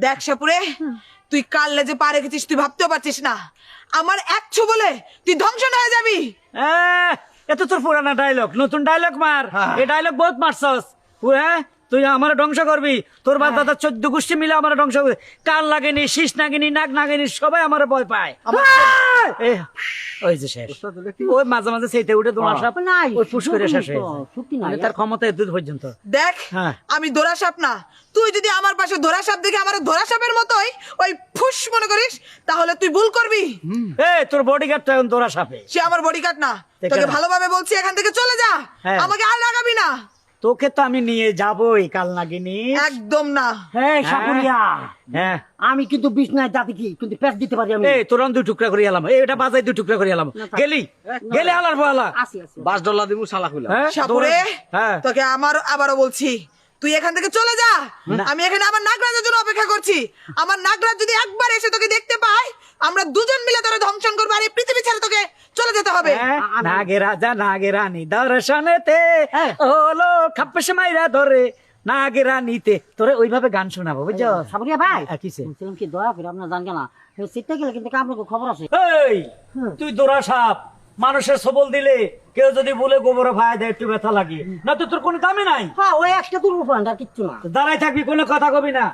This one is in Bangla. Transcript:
দেখ সাপুরে, তুই কাললে যে পা রেখেছিস তুই ভাবতেও পারছিস না। আমার একছু বলে তুই ধ্বংস হয়ে যাবি। এত তোর পুরানা ডায়লগ, নতুন ডায়লগ মার। এই ডায়লগ বহুত মারছস। হ্যাঁ, তুই আমার ধ্বংস করবি। তোর বাপ দাদা 14 গোষ্ঠী মিলে আমার ধ্বংস করবে। কান লাগেনি, শীষ নাগেনি, নাক নাগেনি, সবাই আমার ভয় পায়। ওই যে শেষ। ওই মাঝে মাঝে সেইটা উঠে তোমার সাপ ওই ফুস করে শেষ হয়ে যায়। তার ক্ষমতা এত পর্যন্ত। দেখ, আমি ধরা সাপ না। তুই যদি আমার পাশে ধরা সাপ দেখে আমার ধরা সাপের মতোই ওই ফুস মনে করিস, তাহলে তুই ভুল করবি। তোর বডিগার্ড তো এখন ধরা সাপে। সে আমার বডিগার্ড না। তোকে ভালোভাবে বলছি, এখান থেকে চলে যা। আমাকে আর লাগাবি না। তোকে তো আমি নিয়ে যাবোই কাল নাগিনি। একদম না। হ্যাঁ সাপুরিয়া, আমি কিন্তু বিছনায় জাতি কি কিন্তু প্যাচ দিতে পারি আমি। তোর দুই টুকরা করে এলাম, এটা বাজাই দুই টুকরা করে এলাম। গেলি গেলে আলার বলা বাস ডলা দিমু শালা খুলা। সাপুরে, তোকে আবারও বলছি, তুই এখান থেকে চলে যা। আমি এখানে আমার নাগরাজের জন্য অপেক্ষা করছি। আমার নাগরাজ যদি একবার এসে তোকে দেখতে পায়, আমরা দুজন মিলে তোরে ধ্বংসন করবো। আর এই পৃথিবী ছেড়ে তোকে চলে যেতে হবে। নাগে রাজা নাগে রানী দর্শনেতে ওলো খাপ্পেশে মাইরা ধরে নাগে রানীতে। তোরে ওইভাবে গান শোনাবো, বুঝছো সাপুরিয়া ভাই? কিসে বলছিলাম কি দয়া করে আপনার জান কেনা সিটটা গেলে কিন্তু আপনার খবর আছে। এই তুই দোরা সাপ, মানুষের সবল দিলে কেউ যদি বলে গোবরে ভাই দেয় একটু ব্যথা লাগে না, তো তোর কোনো দামই নাই। হ্যাঁ, ওই একটা দূর উপায় আর কিচ্ছু না। দাঁড়াই থাকবি, কোনো কথা কবি না।